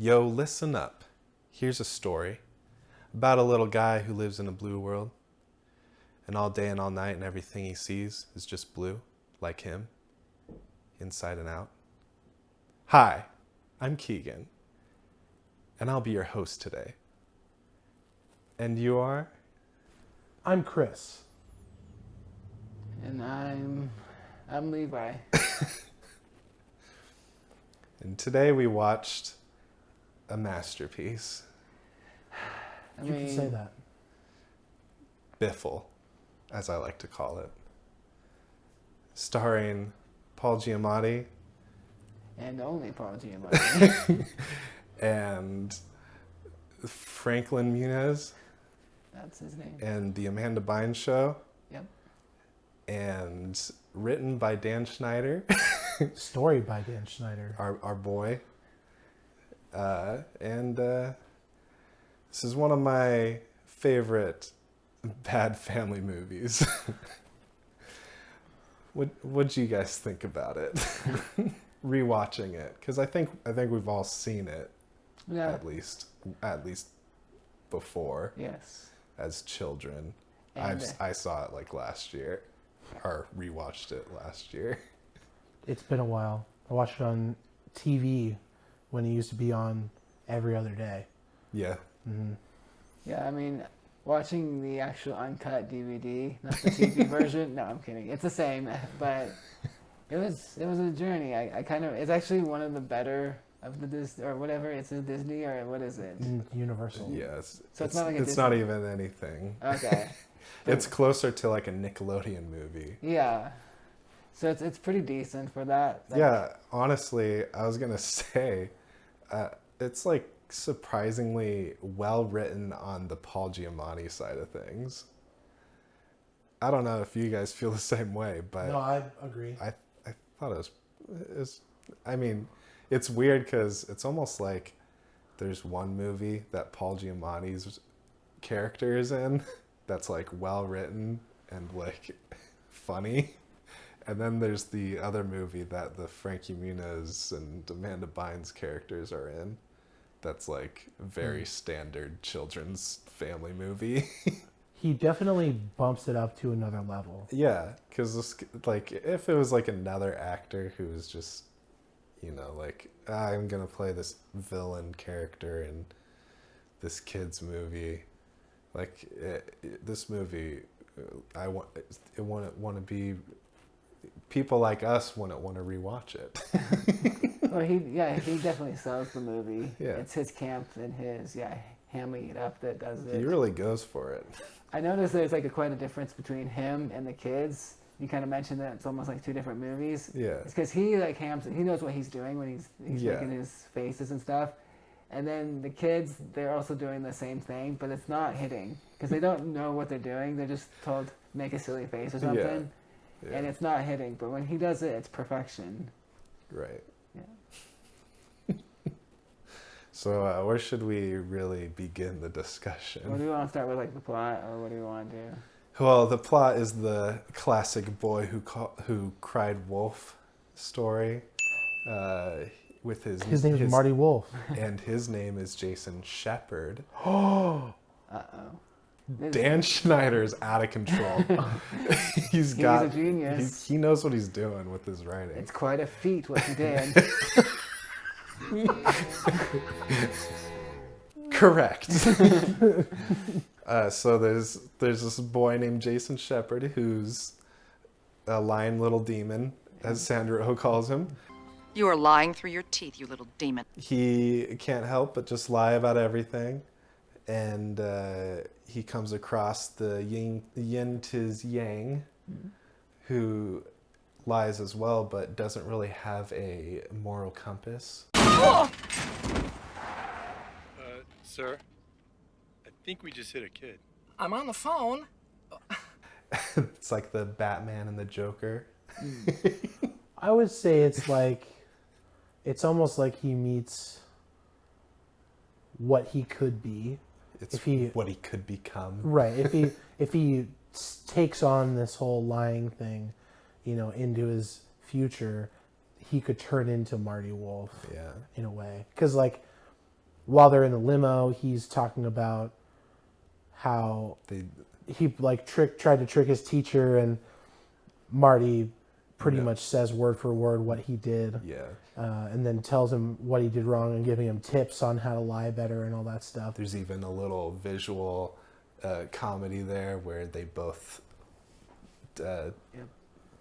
Yo, listen up. Here's a story about a little guy who lives in a blue world. And all day and all night and everything he sees is just blue, like him, inside and out. Hi, I'm Keegan, and I'll be your host today. And you are? I'm Chris. And I'm Levi. And today we watched a masterpiece. You can say that. Biffle, as I like to call it. Starring Paul Giamatti. And only Paul Giamatti. And Franklin Muniz. That's his name. And The Amanda Bynes Show. Yep. And written by Dan Schneider. Story by Dan Schneider. Our boy. And this is one of my favorite bad family movies. What'd you guys think about it? Rewatching it, because I think we've all seen it. Yeah. At least before. Yes. As children. And, I saw it like last year, or rewatched it last year. It's been a while. I watched it on TV when it used to be on every other day. Yeah. Mm-hmm. Yeah, I mean, watching the actual uncut DVD, not the TV version. No, I'm kidding. It's the same, but it was a journey. I kind of, it's actually one of the better of the Disney, or whatever. It's a Disney, or what is it? Universal. Yes. So it's not like a It's not even anything. Okay. It's closer to like a Nickelodeon movie. Yeah. So it's pretty decent for that. Yeah, honestly, I was gonna say, it's like surprisingly well written on the Paul Giamatti side of things. I don't know if you guys feel the same way, but No, I agree. I thought it was. I mean, it's weird because it's almost like there's one movie that Paul Giamatti's character is in that's like well written and like funny. And then there's the other movie that the Frankie Muniz and Amanda Bynes characters are in. That's like very standard children's family movie. He definitely bumps it up to another level. Yeah, because like if it was like another actor who was just, like I'm gonna play this villain character in this kid's movie, like this movie, it wouldn't want to be. People like us wouldn't want to rewatch it. Well, he definitely sells the movie. Yeah. It's his camp and his hamming it up that does it. He really goes for it. I noticed there's like quite a difference between him and the kids. You kind of mentioned that it's almost like two different movies. Yeah. It's because he like hams. He knows what he's doing when he's Yeah. making his faces and stuff. And then the kids, they're also doing the same thing, but it's not hitting because they don't know what they're doing. They're just told make a silly face or something. Yeah. And it's not hitting, but when he does it, it's perfection. Right. Yeah. So where should we really begin the discussion? What do you want to start with, like the plot, or what do you want to do? Well, the plot is the classic boy who cried wolf story. With His name is Marty Wolf. And his name is Jason Shepard. Oh. Uh-oh. Dan Schneider's out of control. he's a genius. He knows what he's doing with his writing. It's quite a feat what he did. Correct. So there's this boy named Jason Shepard who's a lying little demon, as Sandra Oh calls him. You are lying through your teeth, you little demon. He can't help but just lie about everything. And he comes across the yin tis yang, who lies as well, but doesn't really have a moral compass. Sir, I think we just hit a kid. I'm on the phone. It's like the Batman and the Joker. I would say it's almost like he meets what he could be. It's what he could become. Right. If he takes on this whole lying thing, into his future, he could turn into Marty Wolf. Yeah. In a way, because like while they're in the limo, he's talking about how he like tried to trick his teacher, and Marty pretty much says word for word what he did. Yeah. And then tells him what he did wrong and giving him tips on how to lie better and all that stuff. There's even a little visual comedy there where they both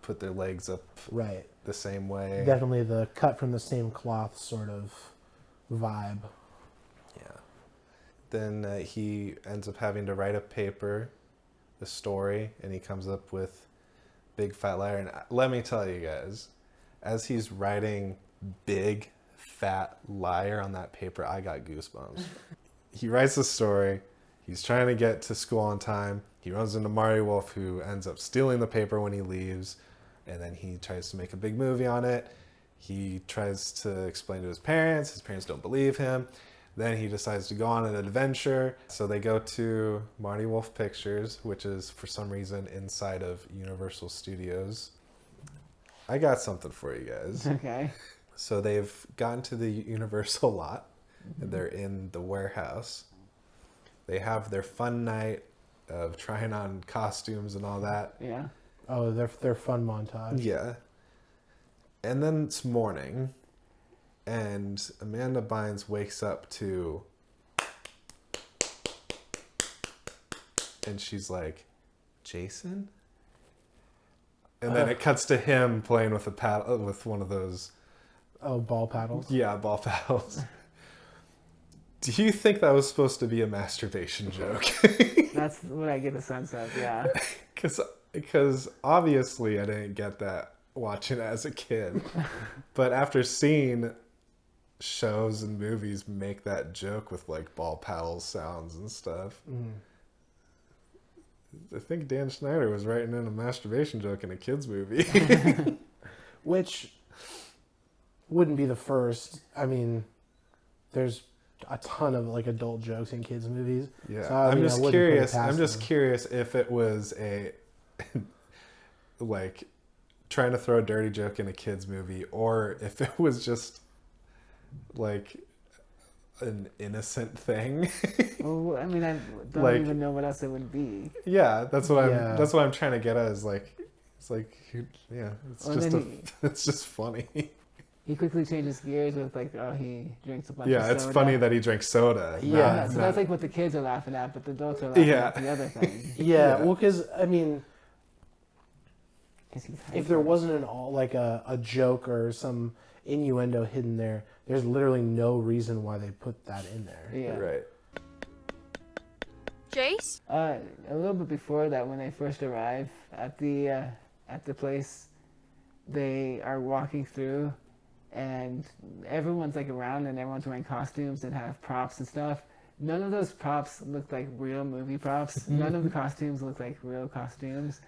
put their legs up Right. the same way. Definitely the cut from the same cloth sort of vibe. Yeah. Then he ends up having to write a story, and he comes up with Big Fat Liar. And let me tell you guys, as he's writing Big Fat Liar on that paper, I got goosebumps. He writes the story. He's trying to get to school on time. He runs into Marty Wolf, who ends up stealing the paper when he leaves. And then he tries to make a big movie on it. He tries to explain to his parents. His parents don't believe him. Then he decides to go on an adventure. So they go to Marty Wolf Pictures, which is for some reason inside of Universal Studios. I got something for you guys. Okay. So they've gotten to the Universal lot, and they're in the warehouse. They have their fun night of trying on costumes and all that. Yeah. Oh, their fun montage. Yeah. And then it's morning, and Amanda Bynes wakes up to, and she's like, Jason? And then it cuts to him playing with a paddle, with one of those. Oh, ball paddles. Yeah, ball paddles. Do you think that was supposed to be a masturbation joke? That's what I get a sense of, yeah. Because obviously I didn't get that watching it as a kid. But after seeing shows and movies make that joke with like ball paddle sounds and stuff, I think Dan Schneider was writing in a masturbation joke in a kid's movie. Which wouldn't be the first. I mean, there's a ton of like adult jokes in kids' movies. Yeah, So, I I'm mean, I just wouldn't put it curious. past I'm just them. curious if it was a like trying to throw a dirty joke in a kids movie, or if it was just like an innocent thing. Well, I mean, I don't Like- even know what else it would be. Yeah, that's what Yeah. I'm. That's what I'm trying to get at. Is like, it's like, yeah, it's Well, just then it's just funny. He quickly changes gears with like, oh, he drinks a bunch of Yeah, soda. it's funny that he drinks soda. Yeah, So that's like what the kids are laughing at, but the adults are laughing Yeah. at the other thing. Yeah, Yeah. well, because I mean, 'Cause he's if there hyper. wasn't an all like a joke or some innuendo hidden there, there's literally no reason why they put that in there. Yeah. Right. Jace? A little bit before that, when they first arrive at the place, they are walking through, and everyone's like around, and everyone's wearing costumes and have props and stuff. None of those props look like real movie props. None of the costumes look like real costumes.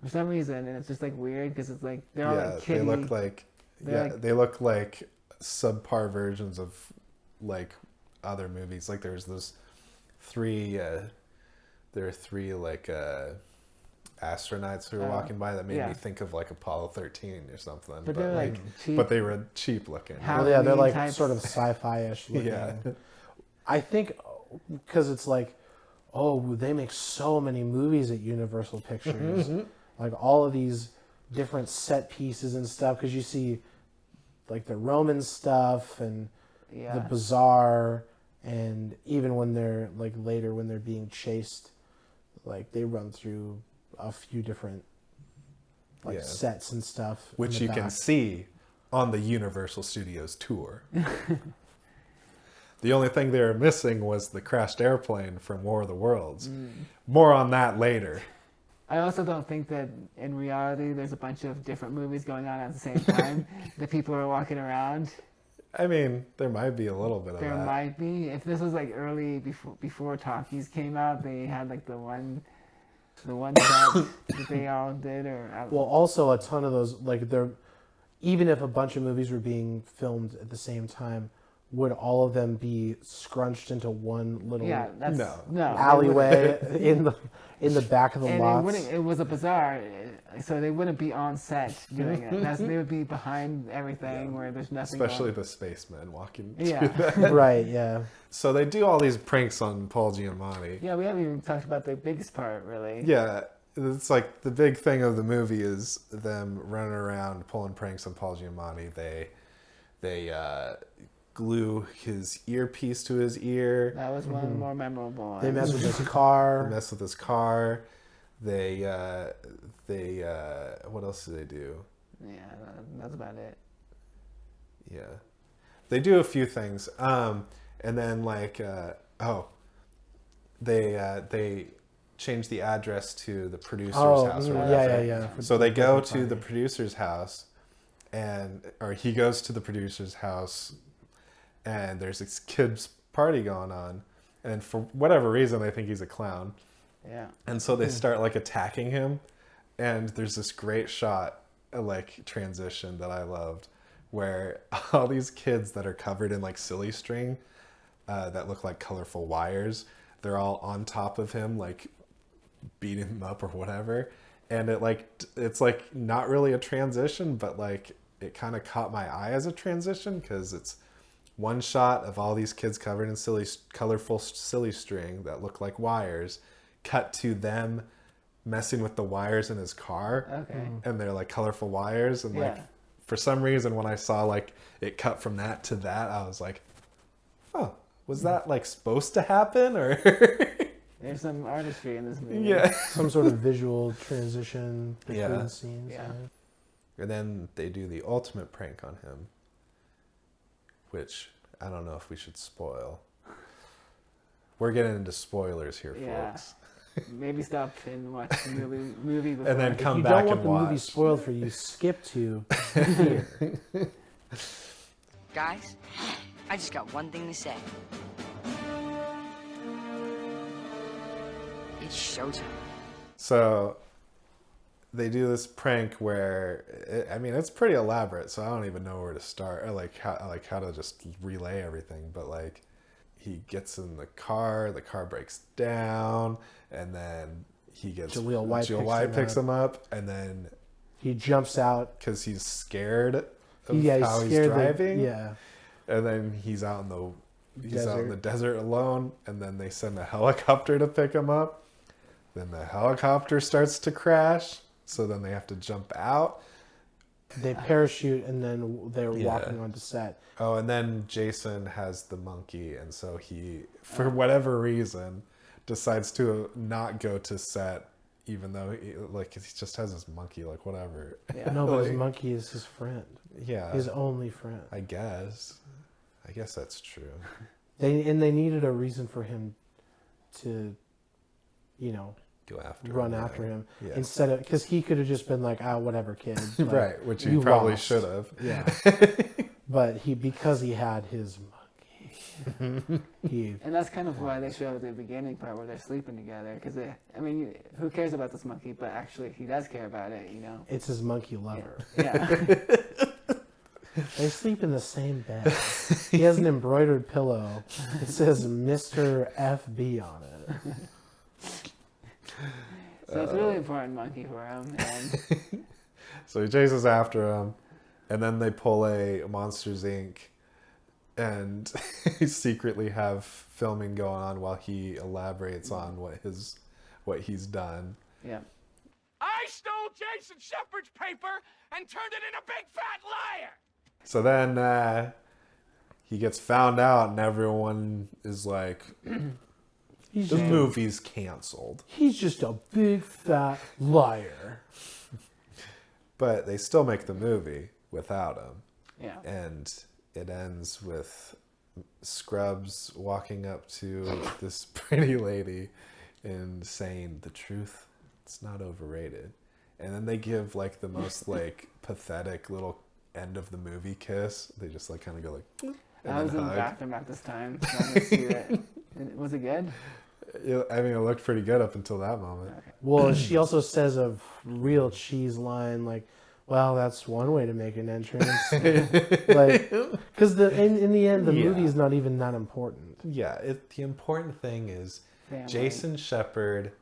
For some reason, and it's just like weird because it's like they're all Yeah, like kiddie. they look like They're like- they look like subpar versions of like other movies. Like there's those three. There are three like astronauts who were walking by that made yeah. me think of like Apollo 13 or something. But they're like cheap. but they were cheap looking. How- Well, yeah, they're like Halloween sort of types. sci-fi-ish looking. Yeah. I think because it's like, oh, they make so many movies at Universal Pictures, like all of these different set pieces and stuff. Because you see, like the Roman stuff and yeah. the bazaar, and even when they're like later when they're being chased, like they run through a few different like Yeah. sets and stuff, in Which the you can back. see on the Universal Studios tour. The only thing they were missing was the crashed airplane from War of the Worlds. More on that later. I also don't think that in reality there's a bunch of different movies going on at the same time that people are walking around. I mean, there might be a little bit of There that. might be. If this was like early before talkies came out, they had like the one set that they all did. Well, also a ton of those, like they're, even if a bunch of movies were being filmed at the same time, would all of them be scrunched into one little Yeah, that's No. no they alleyway in the back of the and lots? it was a bazaar, so they wouldn't be on set doing it. They would be behind everything where there's nothing. Especially going. the spacemen walking. Yeah. Right, yeah. So they do all these pranks on Paul Giamatti. Yeah, we haven't even talked about the biggest part, really. Yeah, it's like the big thing of the movie is them running around pulling pranks on Paul Giamatti. They glue his earpiece to his ear. That was one of the more memorable ones. They mess with his car. Mess with his car. They what else do they do? Yeah, that's about it. Yeah, they do a few things. And then like they change the address to the producer's house. Or whatever. yeah. So they go to the producer's house, or he goes to the producer's house, and there's this kid's party going on, and for whatever reason they think he's a clown, Yeah. and so they start like attacking him, and there's this great shot, like transition that I loved, where all these kids that are covered in like silly string, that look like colorful wires, they're all on top of him, like beating him up or whatever, and it's like not really a transition, but like it kind of caught my eye as a transition because it's one shot of all these kids covered in colorful silly string that look like wires, cut to them messing with the wires in his car. Okay. And they're like colorful wires, and like Yeah. for some reason when I saw like it cut from that to that, I was like, oh, was that like supposed to happen? Or There's some artistry in this movie. yeah. Some sort of visual transition between Yeah. scenes. Yeah. And then they do the ultimate prank on him, which I don't know if we should spoil. We're getting into spoilers here, Yeah. folks. Maybe stop and watch the movie before. And then If come you back don't want and the movie watch. spoiled for you, skip to here. Guys, I just got one thing to say. It's showtime. So they do this prank where it's pretty elaborate, so I don't even know where to start, or like how to just relay everything. But like, he gets in the car breaks down, and then he gets Jaleel White picks him up, and then He jumps out. because he's scared of Yeah, how he's he's scared. driving, Yeah. and then he's out in the desert alone, and then they send a helicopter to pick him up. Then the helicopter starts to crash, so then they have to jump out. They parachute and then they're Yeah. walking onto set. Oh, and then Jason has the monkey, and so he, for whatever reason, decides to not go to set, even though he just has his monkey, like whatever. Yeah. No, but his Like- monkey is his friend. Yeah, His only friend. I guess that's true. They needed a reason for him to, Go after run him, after him Yeah. instead of, because he could have just been like, whatever, kid. Like, Right, which he you probably lost. should have. Yeah. But because he had his monkey, he And that's kind of why they show the beginning part where they're sleeping together. Because, who cares about this monkey? But actually, he does care about it, it's his monkey lover. Yeah. They sleep in the same bed. He has an embroidered pillow. It says Mr. FB on it. So it's a really important monkey for him. And So he chases after him, and then they pull a Monsters Inc. and secretly have filming going on while he elaborates on what he's done. yeah. I stole Jason Shepard's paper and turned it in a big fat liar! So then he gets found out, and everyone is like, He's "The just, movie's canceled." he's just a big fat liar. But they still make the movie without him. Yeah. And it ends with Scrubs walking up to this pretty lady and saying, "The truth, it's not overrated." And then they give like the most like pathetic little end of the movie kiss. They just like kind of go like, and I was then in the hug. bathroom at this time trying to see it. Was it good? I mean, it looked pretty good up until that moment. Well, she also says a real cheese line like, Well, that's one way to make an entrance. Like, because in the end, the movie is not even that important. Yeah, the important thing is Family. Jason Shepard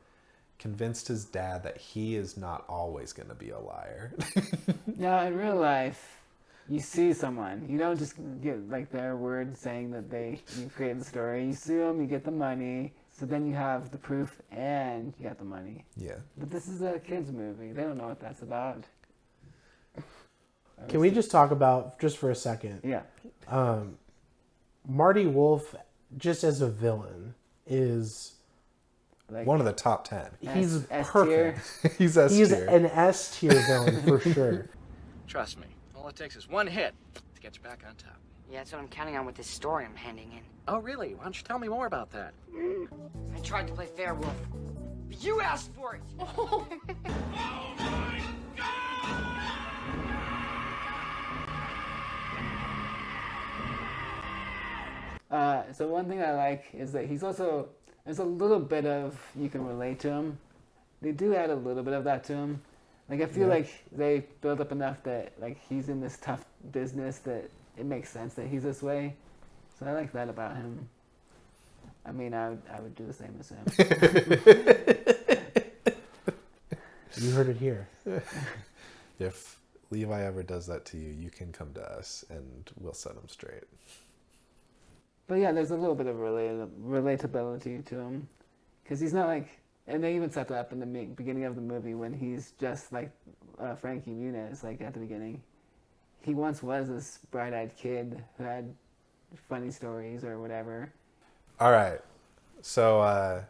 convinced his dad that he is not always going to be a liar. Yeah, in real life, you see someone. You don't just get like their word saying that you create the story. You sue them, you get the money. So then you have the proof and you got the money. Yeah. But this is a kids movie. They don't know what that's about. Can we just talk about, just for a second, Yeah. Marty Wolf, just as a villain, is... Like One of the top 10. He's S perfect. tier. He's S He's tier. an S tier villain for sure. Trust me, all it takes is one hit to get you back on top. Yeah, that's what I'm counting on with this story I'm handing in. Oh, really? Why don't you tell me more about that? I tried to play fair, Wolf. But you asked for it! So one thing I like is that he's also, there's a little bit of, you can relate to him. They do add a little bit of that to him. Like, I feel like they build up enough that, like, he's in this tough business that it makes sense that he's this way. So I like that about him. I mean, I would do the same as him. You heard it here. If Levi ever does that to you, you can come to us and we'll set him straight. But yeah, there's a little bit of relatability to him. Because he's not like, and they even set that up in the beginning of the movie when he's just like Frankie Muniz, like at the beginning. He once was this bright-eyed kid who had funny stories or whatever. All right. So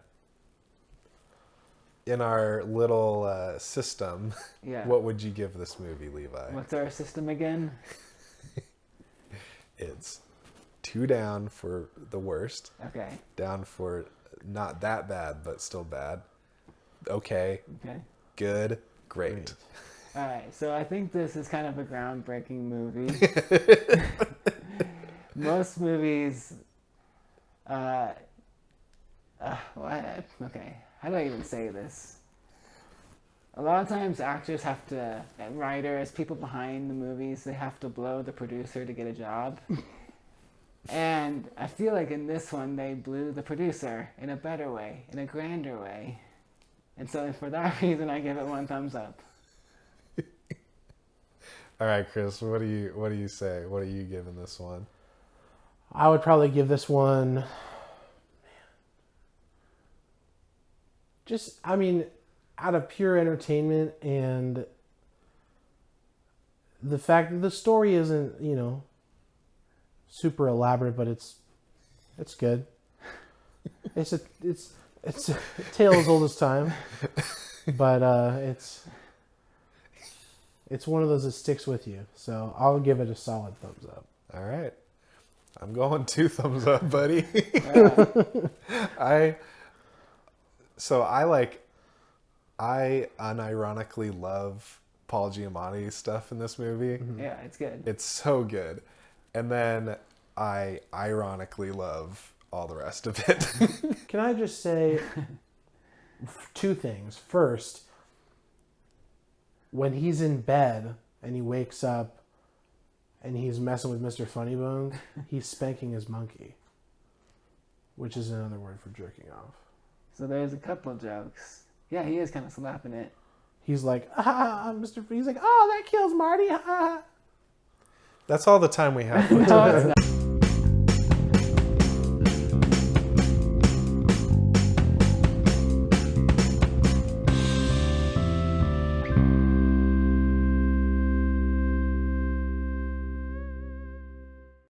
in our little system, Yeah. what would you give this movie, Levi? What's our system again? It's 2 down for the worst, Okay. down for not that bad, but still bad. Okay, Okay. good, great. All right. So I think this is kind of a groundbreaking movie. Most movies, okay. How do I even say this? A lot of times actors have to, and writers, people behind the movies, they have to blow the producer to get a job. And I feel like in this one, they blew the producer in a better way, in a grander way. And so for that reason, I give it 1 thumbs up. All right, Chris, what do you say? What are you giving this one? I would probably give this one... Just, I mean, out of pure entertainment and the fact that the story isn't, you know, super elaborate, but it's good. It's a tale as old as time, but it's one of those that sticks with you. So I'll give it a solid thumbs up. All right. I'm going 2 thumbs up, buddy. I unironically love Paul Giamatti's stuff in this movie. Yeah, it's good. It's so good. And then I ironically love all the rest of it. Can I just say 2 things? First, when he's in bed and he wakes up and he's messing with Mr. Funnybones, he's spanking his monkey, which is another word for jerking off. So there's a couple jokes. Yeah, he is kind of slapping it. He's like, Mr. He's like, oh, that kills Marty. That's all the time we have for No, today. it's not.